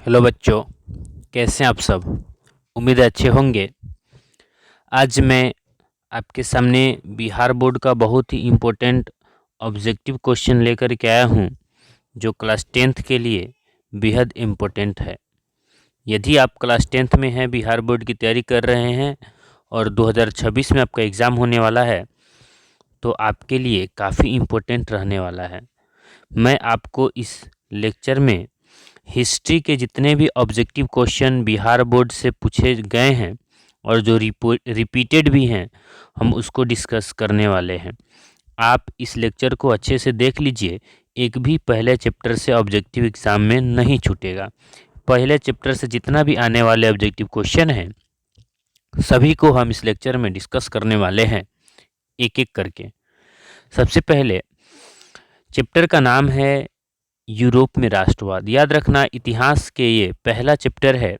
Hello बच्चों, कैसे हैं आप सब। उम्मीद है अच्छे होंगे। आज मैं आपके सामने बिहार बोर्ड का बहुत ही इम्पोर्टेंट ऑब्जेक्टिव क्वेश्चन लेकर के आया हूं, जो क्लास 10th के लिए बेहद इम्पोर्टेंट है। यदि आप क्लास 10th में हैं, बिहार बोर्ड की तैयारी कर रहे हैं और 2026 में आपका एग्ज़ाम होने वाला है, तो आपके लिए काफ़ी इम्पोर्टेंट रहने वाला है। मैं आपको इस लेक्चर में हिस्ट्री के जितने भी ऑब्जेक्टिव क्वेश्चन बिहार बोर्ड से पूछे गए हैं और जो रिपीटेड भी हैं, हम उसको डिस्कस करने वाले हैं। आप इस लेक्चर को अच्छे से देख लीजिए, एक भी पहले चैप्टर से ऑब्जेक्टिव एग्ज़ाम में नहीं छूटेगा। पहले चैप्टर से जितना भी आने वाले ऑब्जेक्टिव क्वेश्चन हैं, सभी को हम इस लेक्चर में डिस्कस करने वाले हैं एक एक करके। सबसे पहले चैप्टर का नाम है यूरोप में राष्ट्रवाद। याद रखना, इतिहास के ये पहला चैप्टर है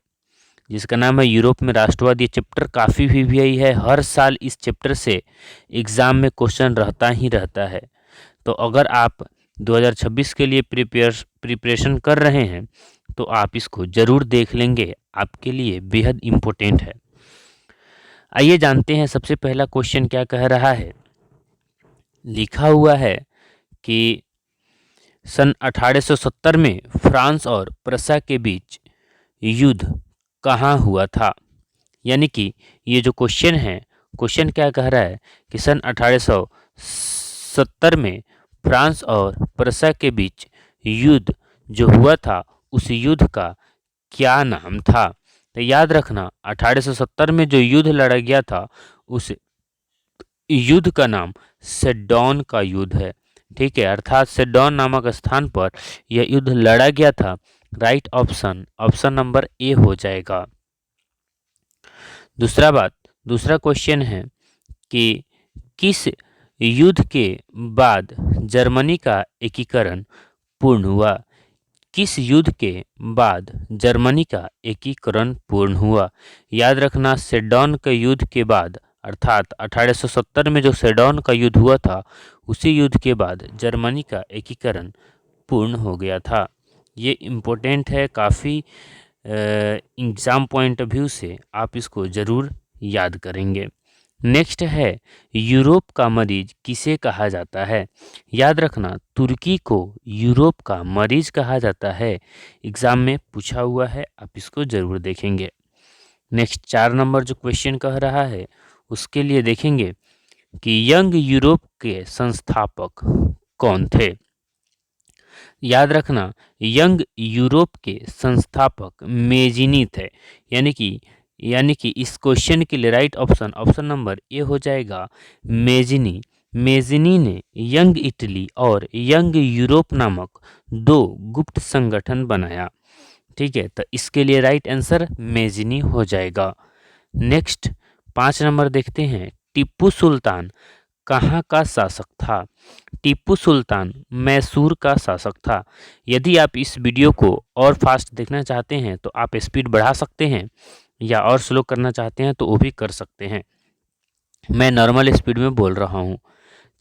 जिसका नाम है यूरोप में राष्ट्रवाद। ये चैप्टर काफ़ी वीवीआई है, हर साल इस चैप्टर से एग्ज़ाम में क्वेश्चन रहता ही रहता है। तो अगर आप 2026 के लिए प्रिपरेशन कर रहे हैं तो आप इसको ज़रूर देख लेंगे, आपके लिए बेहद इम्पोर्टेंट है। आइए जानते हैं सबसे पहला क्वेश्चन क्या कह रहा है। लिखा हुआ है कि सन 1870 में फ्रांस और प्रसा के बीच युद्ध कहाँ हुआ था। यानी कि ये जो क्वेश्चन है, क्वेश्चन क्या कह रहा है कि सन 1870 में फ्रांस और प्रसा के बीच युद्ध जो हुआ था, उस युद्ध का क्या नाम था। तो याद रखना, 1870 में जो युद्ध लड़ा गया था, उस युद्ध का नाम सेडोन का युद्ध है। ठीक है, अर्थात सेडोन नामक स्थान पर यह युद्ध लड़ा गया था। राइट ऑप्शन नंबर ए हो जाएगा। दूसरा क्वेश्चन है कि किस युद्ध के बाद जर्मनी का एकीकरण पूर्ण हुआ। किस युद्ध के बाद जर्मनी का एकीकरण पूर्ण हुआ। याद रखना, सेडोन के युद्ध के बाद, अर्थात 1870 में जो सेडोन का युद्ध हुआ था, उसी युद्ध के बाद जर्मनी का एकीकरण पूर्ण हो गया था। ये इम्पोर्टेंट है काफ़ी, एग्ज़ाम पॉइंट ऑफ व्यू से आप इसको ज़रूर याद करेंगे। नेक्स्ट है, यूरोप का मरीज किसे कहा जाता है। याद रखना, तुर्की को यूरोप का मरीज कहा जाता है। एग्ज़ाम में पूछा हुआ है, आप इसको ज़रूर देखेंगे। नेक्स्ट 4 नंबर जो क्वेश्चन कह रहा है, उसके लिए देखेंगे कि यंग यूरोप के संस्थापक कौन थे। याद रखना, यंग यूरोप के संस्थापक मेजिनी थे। यानी कि इस क्वेश्चन के लिए राइट ऑप्शन नंबर ए हो जाएगा, मेजिनी। मेजिनी ने यंग इटली और यंग यूरोप नामक 2 गुप्त संगठन बनाया। ठीक है, तो इसके लिए राइट आंसर मेजिनी हो जाएगा। नेक्स्ट 5 नंबर देखते हैं, टीपू सुल्तान कहाँ का शासक था। टीपू सुल्तान मैसूर का शासक था। यदि आप इस वीडियो को और फास्ट देखना चाहते हैं तो आप स्पीड बढ़ा सकते हैं, या और स्लो करना चाहते हैं तो वो भी कर सकते हैं। मैं नॉर्मल स्पीड में बोल रहा हूँ।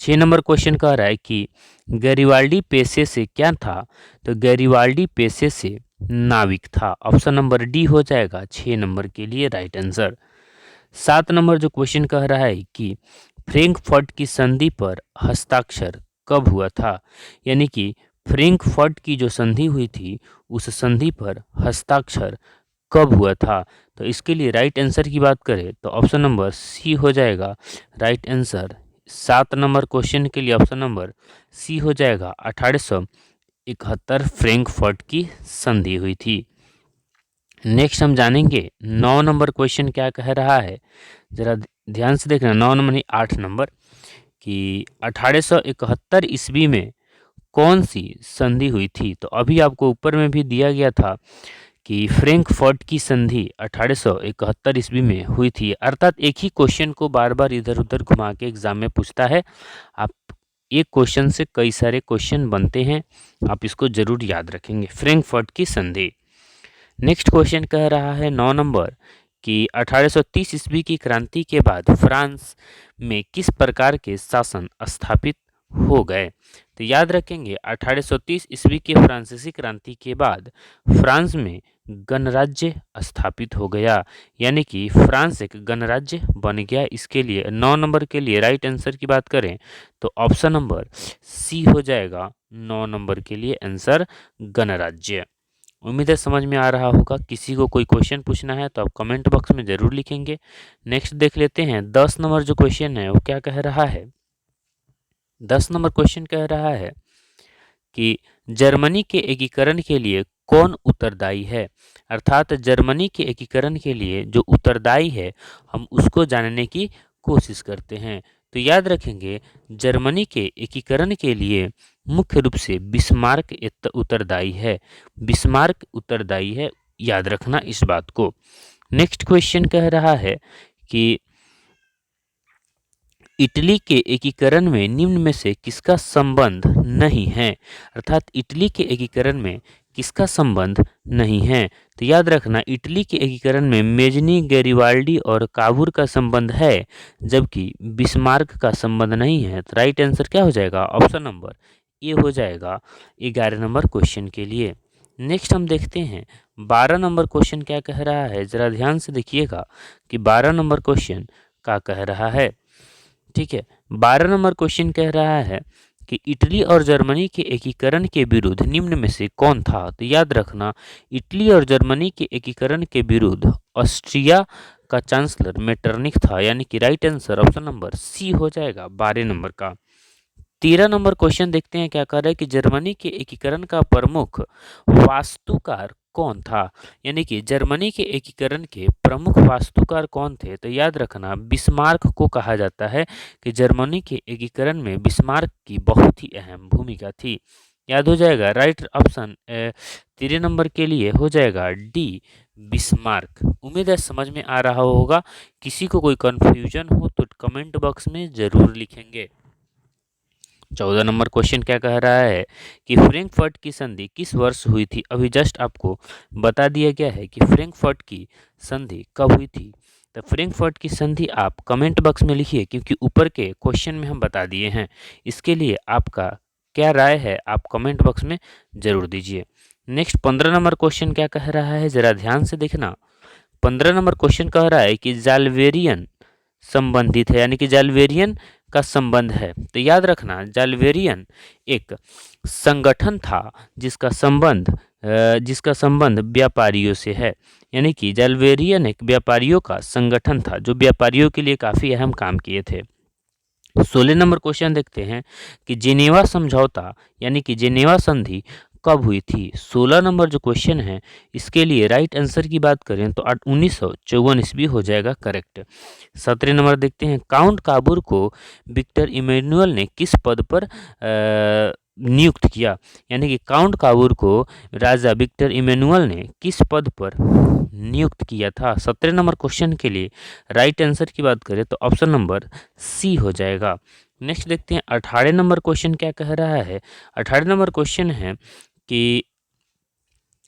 6 नंबर क्वेश्चन कह रहा है कि गैरिबाल्डी पेशे से क्या था। तो गैरिबाल्डी पेशे से नाविक था। ऑप्शन नंबर डी हो जाएगा 6 नंबर के लिए राइट आंसर। 7 नंबर जो क्वेश्चन कह रहा है कि फ्रैंकफर्ट की संधि पर हस्ताक्षर कब हुआ था। यानी कि फ्रैंकफर्ट की जो संधि हुई थी, उस संधि पर हस्ताक्षर कब हुआ था। तो इसके लिए राइट आंसर की बात करें तो ऑप्शन नंबर सी हो जाएगा राइट आंसर। 7 नंबर क्वेश्चन के लिए ऑप्शन नंबर सी हो जाएगा। 1871 फ्रैंकफर्ट की संधि हुई थी। नेक्स्ट हम जानेंगे 9 नंबर क्वेश्चन क्या कह रहा है, जरा ध्यान से देखना। 9 नंबर नहीं, 8 नंबर, कि 1871 ईस्वी में कौन सी संधि हुई थी। तो अभी आपको ऊपर में भी दिया गया था कि फ्रैंकफर्ट की संधि 1871 ईस्वी में हुई थी। अर्थात एक ही क्वेश्चन को बार बार इधर उधर घुमा के एग्जाम में पूछता है। आप एक क्वेश्चन से कई सारे क्वेश्चन बनते हैं, आप इसको जरूर याद रखेंगे, फ्रैंकफर्ट की संधि। नेक्स्ट क्वेश्चन कह रहा है 9 नंबर कि 1830 ईस्वी की क्रांति के बाद फ्रांस में किस प्रकार के शासन स्थापित हो गए। तो याद रखेंगे 1830 ईस्वी के फ्रांसीसी क्रांति के बाद फ्रांस में गणराज्य स्थापित हो गया, यानी कि फ्रांस एक गणराज्य बन गया। इसके लिए 9 नंबर के लिए राइट आंसर की बात करें तो ऑप्शन नंबर सी हो जाएगा 9 नंबर के लिए आंसर गणराज्य। उम्मीद है समझ में आ रहा होगा। किसी को कोई क्वेश्चन पूछना है तो आप कमेंट बॉक्स में ज़रूर लिखेंगे। नेक्स्ट देख लेते हैं 10 नंबर जो क्वेश्चन है वो क्या कह रहा है। 10 नंबर क्वेश्चन कह रहा है कि जर्मनी के एकीकरण के लिए कौन उत्तरदायी है। अर्थात जर्मनी के एकीकरण के लिए जो उत्तरदायी है हम उसको जानने की कोशिश करते हैं। तो याद रखेंगे जर्मनी के एकीकरण के लिए मुख्य रूप से बिस्मार्क उत्तरदायी है। बिस्मार्क उत्तरदायी है, याद रखना इस बात को। नेक्स्ट क्वेश्चन कह रहा है कि इटली के एकीकरण में निम्न में से किसका संबंध नहीं है। अर्थात इटली के एकीकरण में किसका संबंध नहीं है। तो याद रखना इटली के एकीकरण में मेजनी, गैरिबाल्डी और काबूर का संबंध है, जबकि बिस्मार्क का संबंध नहीं है। तो राइट आंसर क्या हो जाएगा, ऑप्शन नंबर ए हो जाएगा 11 नंबर क्वेश्चन के लिए। नेक्स्ट हम देखते हैं 12 नंबर क्वेश्चन क्या कह रहा है। जरा ध्यान से देखिएगा कि 12 नंबर क्वेश्चन क्या कह रहा है। ठीक है, 12 नंबर क्वेश्चन कह रहा है कि इटली और जर्मनी के एकीकरण के विरुद्ध निम्न में से कौन था। तो याद रखना इटली और जर्मनी के एकीकरण के विरुद्ध ऑस्ट्रिया का चांसलर मेटरनिख था, यानी कि right answer option number C हो जाएगा 12 नंबर का। 13 नंबर क्वेश्चन देखते हैं क्या कर रहा है कि जर्मनी के एकीकरण का प्रमुख वास्तुकार कौन था। यानी कि जर्मनी के एकीकरण के प्रमुख वास्तुकार कौन थे। तो याद रखना बिस्मार्क को कहा जाता है कि जर्मनी के एकीकरण में बिस्मार्क की बहुत ही अहम भूमिका थी। याद हो जाएगा राइट ऑप्शन 13 नंबर के लिए हो जाएगा डी बिस्मार्क। उम्मीद है समझ में आ रहा होगा। किसी को कोई कंफ्यूजन हो तो कमेंट बॉक्स में ज़रूर लिखेंगे। 14 नंबर क्वेश्चन क्या कह रहा है कि फ्रैंकफर्ट की संधि किस वर्ष हुई थी। अभी जस्ट आपको बता दिया गया है कि फ्रैंकफर्ट की संधि कब हुई थी। तो फ्रैंकफर्ट की संधि आप कमेंट बॉक्स में लिखिए, क्योंकि ऊपर के क्वेश्चन में हम बता दिए हैं। इसके लिए आपका क्या राय है आप कमेंट बॉक्स में ज़रूर दीजिए। नेक्स्ट 15 नंबर क्वेश्चन क्या कह रहा है, ज़रा ध्यान से देखना। 15 नंबर क्वेश्चन कह रहा है कि जाल्वेरियन संबंधित है, यानी कि जाल्वेरियन का संबंध है। तो याद रखना जाल्वेरियन एक संगठन था जिसका संबंध व्यापारियों से है। यानी कि जाल्वेरियन एक व्यापारियों का संगठन था जो व्यापारियों के लिए काफ़ी अहम काम किए थे। 16 नंबर क्वेश्चन देखते हैं कि जेनेवा समझौता यानी कि जेनेवा संधि कब हुई थी। 16 नंबर जो क्वेश्चन है इसके लिए राइट आंसर की बात करें तो 1954 ईस्वी हो जाएगा करेक्ट। 17 नंबर देखते हैं काउंट काबूर को विक्टर इमैनुअल ने किस पद पर नियुक्त किया। यानी कि काउंट काबूर को राजा विक्टर इमैनुअल ने किस पद पर नियुक्त किया था। 17 नंबर क्वेश्चन के लिए राइट आंसर की बात करें तो ऑप्शन नंबर सी हो जाएगा। नेक्स्ट देखते हैं 18 नंबर क्वेश्चन क्या कह रहा है। 18 नंबर क्वेश्चन है कि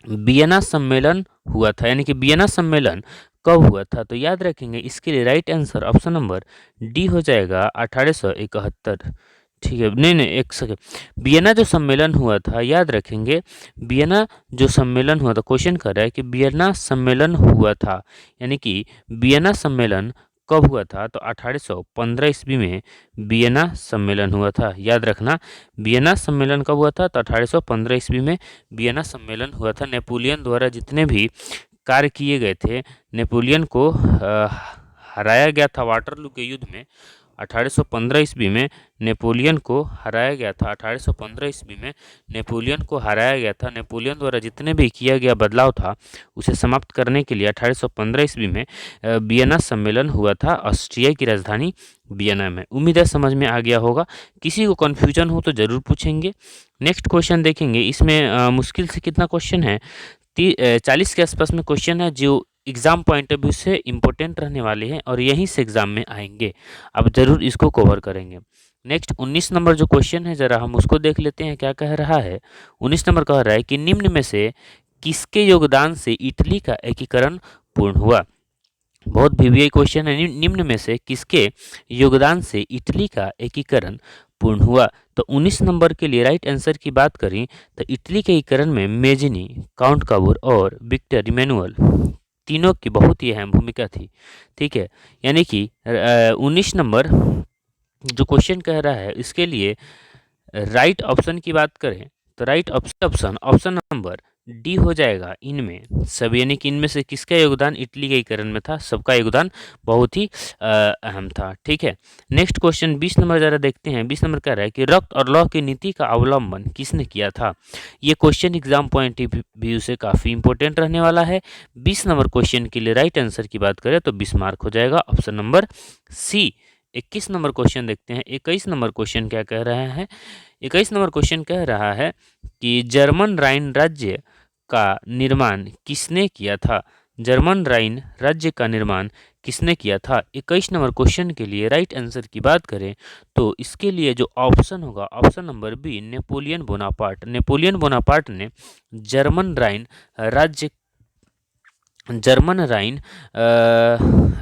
वियना सम्मेलन हुआ था, यानी कि वियना सम्मेलन कब हुआ था। तो याद रखेंगे इसके लिए right answer option number D हो जाएगा 1871। ठीक है, नहीं एक सेकेंड, वियना जो सम्मेलन हुआ था याद रखेंगे वियना जो सम्मेलन हुआ था, क्वेश्चन कर रहा है कि वियना सम्मेलन हुआ था, यानी कि वियना सम्मेलन कब हुआ था। तो 1815 ईस्वी में वियना सम्मेलन हुआ था। याद रखना वियना सम्मेलन कब हुआ था तो 1815 ईस्वी में वियना सम्मेलन हुआ था। नेपोलियन द्वारा जितने भी कार्य किए गए थे, नेपोलियन को हराया गया था वाटरलू के युद्ध में। 1815 ईस्वी में नेपोलियन को हराया गया था। 1815 ईस्वी में नेपोलियन को हराया गया था। नेपोलियन द्वारा जितने भी किया गया बदलाव था उसे समाप्त करने के लिए 1815 ईस्वी में वियना सम्मेलन हुआ था ऑस्ट्रिया की राजधानी वियना में। उम्मीद है समझ में आ गया होगा। किसी को कन्फ्यूजन हो तो ज़रूर पूछेंगे। नेक्स्ट क्वेश्चन देखेंगे। इसमें मुश्किल से कितना क्वेश्चन है 40 के आसपास में क्वेश्चन है जो एग्ज़ाम पॉइंट ऑफ व्यू से इम्पोर्टेंट रहने वाले हैं और यहीं से एग्ज़ाम में आएंगे। अब ज़रूर इसको कवर करेंगे। नेक्स्ट 19 नंबर जो क्वेश्चन है ज़रा हम उसको देख लेते हैं क्या कह रहा है। 19 नंबर कह रहा है कि निम्न में से किसके योगदान से इटली का एकीकरण पूर्ण हुआ। बहुत वीवीआई क्वेश्चन है। निम्न में से किसके योगदान से इटली का एकीकरण पूर्ण हुआ। तो 19 नंबर के लिए राइट आंसर की बात करें तो इटली के एकीकरण में मेजनी, काउंट काबूर और विक्टर इमैनुअल तीनों की बहुत ही अहम भूमिका थी। ठीक है, यानी कि 19 नंबर जो क्वेश्चन कह रहा है इसके लिए राइट ऑप्शन की बात करें तो right option option number D हो जाएगा इनमें सब, यानी कि इनमें से किसका योगदान इटली के एकीकरण में था, सबका योगदान बहुत ही अहम था। ठीक है, नेक्स्ट क्वेश्चन 20 नंबर जरा देखते हैं। 20 नंबर कह रहा है कि रक्त और लौह की नीति का अवलंबन किसने किया था। ये question exam point of view से काफ़ी इंपॉर्टेंट रहने वाला है। 20 नंबर क्वेश्चन के लिए राइट आंसर की बात करें तो 20 मार्क हो जाएगा, option number C. 21 number question देखते हैं। 21 नंबर क्वेश्चन क्या कह रहा है। 21 नंबर क्वेश्चन कह रहा है कि जर्मन राइन राज्य का निर्माण किसने किया था। जर्मन राइन राज्य का निर्माण किसने किया था। 21 नंबर क्वेश्चन के लिए राइट आंसर की बात करें तो इसके लिए जो ऑप्शन होगा option number B, Napoleon Bonaparte. Napoleon Bonaparte ने जर्मन राइन राज्य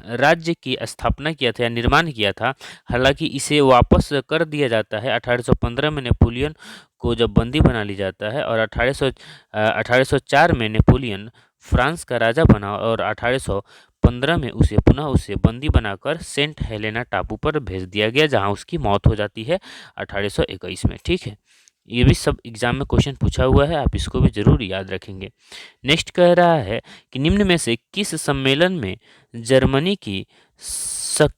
राज्य की स्थापना किया था या निर्माण किया था। हालांकि इसे वापस कर दिया जाता है 1815 में नेपोलियन को जब बंदी बना लिया जाता है, और 1804 में नेपोलियन फ्रांस का राजा बना और 1815 में उसे बंदी बनाकर सेंट हेलेना टापू पर भेज दिया गया, जहां उसकी मौत हो जाती है 1821 में। ठीक है, ये भी सब एग्जाम में क्वेश्चन पूछा हुआ है, आप इसको भी जरूर याद रखेंगे। नेक्स्ट कह रहा है कि निम्न में से किस सम्मेलन में जर्मनी की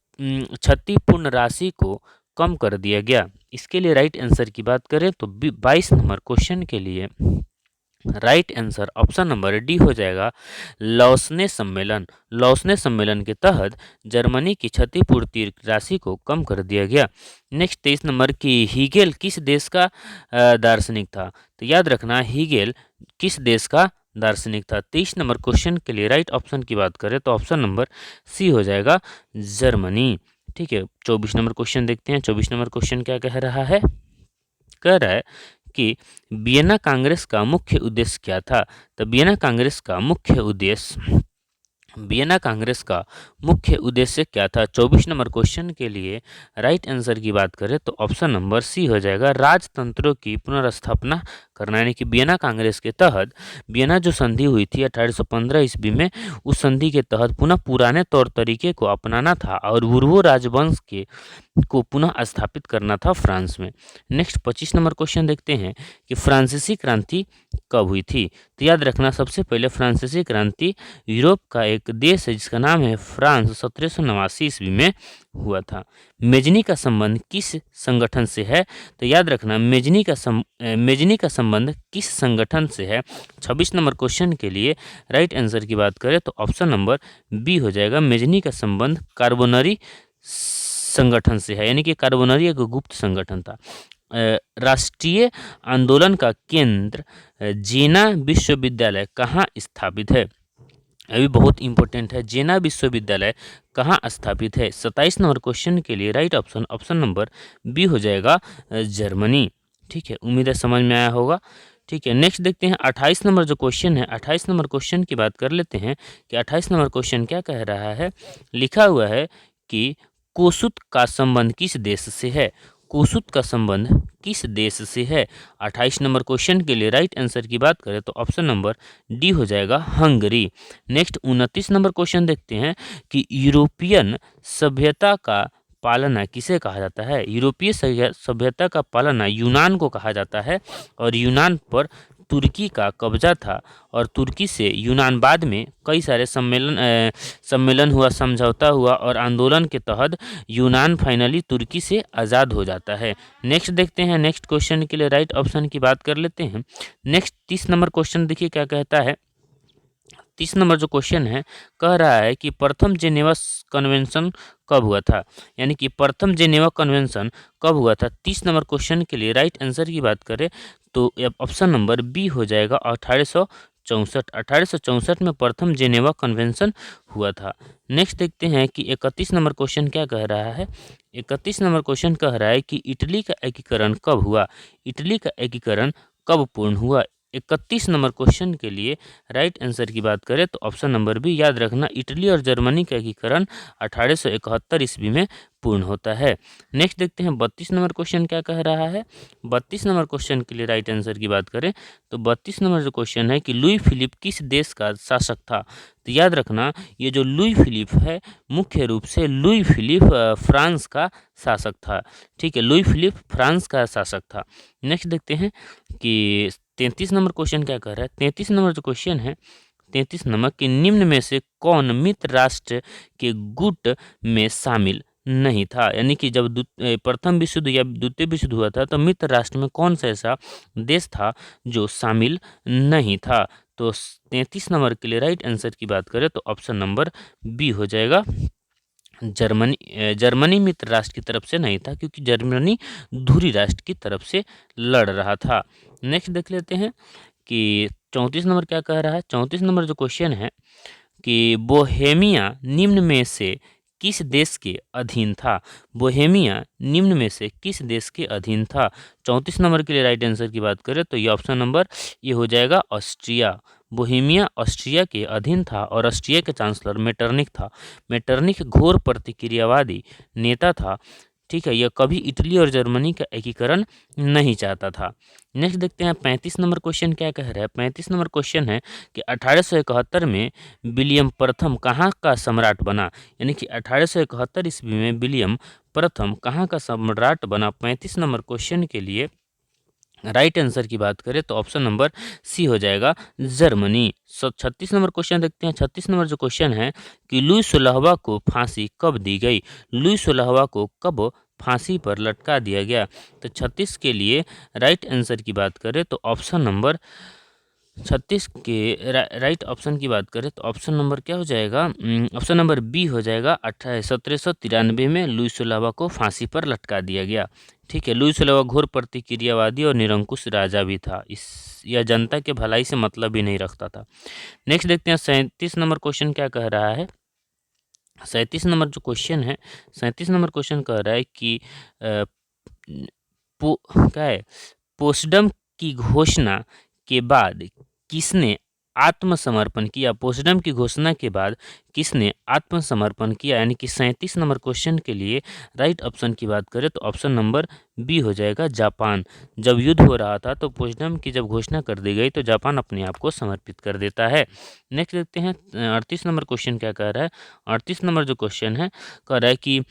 क्षतिपूर्ण राशि को कम कर दिया गया। इसके लिए राइट आंसर की बात करें तो 22 नंबर क्वेश्चन के लिए right answer option number D हो जाएगा, लौसने सम्मेलन। लौसने सम्मेलन के तहत जर्मनी की क्षतिपूर्ति राशि को कम कर दिया गया। नेक्स्ट 23 नंबर की हीगेल किस देश का दार्शनिक था। तो याद रखना हीगेल किस देश का दार्शनिक था। 23 नंबर क्वेश्चन के लिए राइट ऑप्शन की बात करें तो ऑप्शन नंबर सी हो जाएगा, जर्मनी। ठीक है, 24 नंबर क्वेश्चन देखते हैं। 24 नंबर क्वेश्चन क्या कह रहा है। कह रहा है कि वियना कांग्रेस का मुख्य उद्देश्य क्या था। तो वियना कांग्रेस का मुख्य उद्देश्य क्या था। 24 नंबर क्वेश्चन के लिए राइट आंसर की बात करें तो ऑप्शन नंबर सी हो जाएगा, राजतंत्रों की पुनर्स्थापना करना। यानी कि वियना कांग्रेस के तहत वियना जो संधि हुई थी 1815 ईस्वी में, उस संधि के तहत पुनः पुराने तौर तरीके को अपनाना था और बुर्बो राजवंश को पुनः स्थापित करना था फ्रांस में। नेक्स्ट 25 नंबर क्वेश्चन देखते हैं कि फ्रांसीसी क्रांति कब हुई थी। तो याद रखना सबसे पहले फ्रांसीसी क्रांति यूरोप का एक देश है जिसका नाम है फ्रांस, 1789 ईस्वी में हुआ था। मेजनी का संबंध किस संगठन से है। तो याद रखना मेजनी का संबंध किस संगठन से है। 26 नंबर क्वेश्चन के लिए राइट आंसर की बात करें तो ऑप्शन नंबर बी हो जाएगा, मेजनी का संबंध कार्बोनरी संगठन से है। यानी कि कार्बोनरी एक गुप्त संगठन था। राष्ट्रीय आंदोलन का केंद्र जेना विश्वविद्यालय कहाँ स्थापित है। अभी बहुत इंपॉर्टेंट है, जेना विश्वविद्यालय कहाँ स्थापित है। 27 नंबर क्वेश्चन के लिए राइट ऑप्शन नंबर बी हो जाएगा, जर्मनी। ठीक है, उम्मीद है समझ में आया होगा। ठीक है, नेक्स्ट देखते हैं 28 नंबर जो क्वेश्चन है। 28 नंबर क्वेश्चन की बात कर लेते हैं कि 28 नंबर क्वेश्चन क्या कह रहा है। लिखा हुआ है कि कोसुत का संबंध किस देश से है। कोसुत का संबंध किस देश से है। 28 नंबर क्वेश्चन के लिए राइट आंसर की बात करें तो ऑप्शन नंबर डी हो जाएगा, हंगरी। नेक्स्ट 29 नंबर क्वेश्चन देखते हैं कि यूरोपियन सभ्यता का पालना किसे कहा जाता है। यूरोपीय सभ्यता का पालना यूनान को कहा जाता है, और यूनान पर तुर्की का कब्जा था, और तुर्की से यूनान बाद में कई सारे सम्मेलन हुआ, समझौता हुआ, और आंदोलन के तहत यूनान फाइनली तुर्की से आज़ाद हो जाता है। नेक्स्ट देखते हैं, नेक्स्ट क्वेश्चन के लिए राइट ऑप्शन की बात कर लेते हैं। नेक्स्ट 30 नंबर क्वेश्चन देखिए क्या कहता है। 30 नंबर जो क्वेश्चन है कह रहा है कि प्रथम जेनेवा कन्वेंशन कब हुआ था। यानी कि प्रथम जेनेवा कन्वेंशन कब हुआ था। 30 नंबर क्वेश्चन के लिए राइट आंसर की बात करें तो ऑप्शन नंबर बी हो जाएगा, 1864 में प्रथम जेनेवा कन्वेंशन हुआ था। नेक्स्ट देखते हैं कि 31 नंबर क्वेश्चन क्या कह रहा है। 31 नंबर क्वेश्चन कह रहा है कि इटली का एकीकरण कब हुआ। इटली का एकीकरण कब पूर्ण हुआ। 31 नंबर क्वेश्चन के लिए राइट आंसर की बात करें तो ऑप्शन नंबर बी, याद रखना इटली और जर्मनी का एकीकरण 1871 ईस्वी में पूर्ण होता है। नेक्स्ट देखते हैं 32 नंबर क्वेश्चन क्या कह रहा है। 32 नंबर क्वेश्चन के लिए राइट आंसर की बात करें तो 32 नंबर जो क्वेश्चन है कि लुई फिलिप किस देश का शासक था। तो याद रखना ये जो लुई फिलिप है मुख्य रूप से लुई फिलिप फ्रांस का शासक था। ठीक है, लुई फिलिप फ्रांस का शासक था। नेक्स्ट देखते हैं कि 33 नंबर क्वेश्चन क्या कह रहा है। 33 नंबर जो क्वेश्चन है 33 नंबर के निम्न में से कौन मित्र राष्ट्र के गुट में शामिल नहीं था। यानी कि जब प्रथम विश्व युद्ध या द्वितीय विश्व युद्ध हुआ था तो मित्र राष्ट्र में कौन सा ऐसा देश था जो शामिल नहीं था। तो 33 नंबर के लिए राइट आंसर की बात करें तो ऑप्शन नंबर बी हो जाएगा। जर्मनी मित्र राष्ट्र की तरफ से नहीं था क्योंकि जर्मनी धुरी राष्ट्र की तरफ से लड़ रहा था। नेक्स्ट देख लेते हैं कि 34 नंबर क्या कह रहा है। 34 नंबर जो क्वेश्चन है कि बोहेमिया निम्न में से किस देश के अधीन था। बोहेमिया निम्न में से किस देश के अधीन था। 34 नंबर के लिए राइट आंसर की बात करें तो ये ऑप्शन नंबर ये हो जाएगा ऑस्ट्रिया। बोहेमिया ऑस्ट्रिया के अधीन था और ऑस्ट्रिया के चांसलर मेटरनिक था। मेटरनिक घोर प्रतिक्रियावादी नेता था। ठीक है, यह कभी इटली और जर्मनी का एकीकरण नहीं चाहता था। नेक्स्ट देखते हैं 35 नंबर क्वेश्चन क्या कह रहा है। 35 नंबर क्वेश्चन है कि 1871 में विलियम प्रथम कहाँ का सम्राट बना। यानी कि 1871 ईस्वी में विलियम प्रथम कहाँ का सम्राट बना। 35 नंबर क्वेश्चन के लिए राइट आंसर की बात करें तो ऑप्शन नंबर सी हो जाएगा जर्मनी। 36 नंबर क्वेश्चन देखते हैं। 36 नंबर जो क्वेश्चन है कि लुई 16वां को फांसी कब दी गई। लुई 16वां को कब फांसी पर लटका दिया गया। तो 36 के लिए राइट आंसर की बात करें तो ऑप्शन नंबर 36 के राइट ऑप्शन की बात करें तो ऑप्शन नंबर क्या हो जाएगा। ऑप्शन नंबर बी हो जाएगा। 1793 में लुई 16वां को फांसी पर लटका दिया गया। ठीक है, लुई 16वां घोर प्रतिक्रियावादी और निरंकुश राजा भी था। यह जनता के भलाई से मतलब भी नहीं रखता था। नेक्स्ट देखते हैं 37 नंबर क्वेश्चन क्या कह रहा है। 37 नंबर जो क्वेश्चन है 37 नंबर क्वेश्चन कह रहा है कि क्या है पोस्टडम की घोषणा के बाद किसने आत्मसमर्पण किया। पोस्टडम की घोषणा के बाद किसने आत्मसमर्पण किया। यानी कि 37 नंबर क्वेश्चन के लिए राइट ऑप्शन की बात करें तो ऑप्शन नंबर बी हो जाएगा जापान। जब युद्ध हो रहा था तो पोस्टडम की जब घोषणा कर दी गई तो जापान अपने आप को समर्पित कर देता है। नेक्स्ट देखते हैं 38 नंबर क्वेश्चन क्या कह रहा है। 38 नंबर जो क्वेश्चन है कह रहा है कि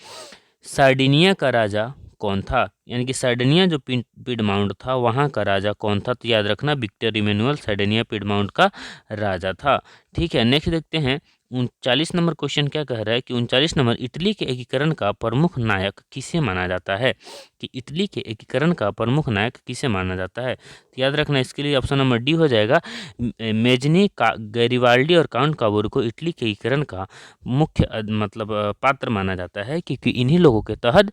सार्डिनिया का राजा कौन था। यानी कि सार्डिनिया जो पिडमाउंट था वहाँ का राजा कौन था। तो याद रखना विक्टर इमैनुअल सार्डिनिया पिडमाउंट का राजा था। ठीक है, नेक्स्ट देखते हैं 39 नंबर क्वेश्चन क्या कह रहा है कि 39 नंबर इटली के एकीकरण का प्रमुख नायक किसे माना जाता है। कि इटली के एकीकरण का प्रमुख नायक किसे माना जाता है। तो याद रखना इसके लिए ऑप्शन नंबर डी हो जाएगा। मेजनी का गैरिबाल्डी और काउंट काबूर को इटली के एकीकरण का मुख्य मतलब पात्र माना जाता है क्योंकि इन्हीं लोगों के तहत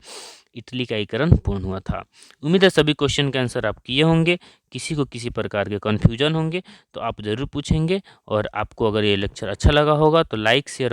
इटली का एकीकरण पूर्ण हुआ था। उम्मीद है सभी क्वेश्चन के आंसर आप किए होंगे। किसी को किसी प्रकार के कन्फ्यूजन होंगे तो आप ज़रूर पूछेंगे। और आपको अगर ये लेक्चर अच्छा लगा होगा तो लाइक शेयर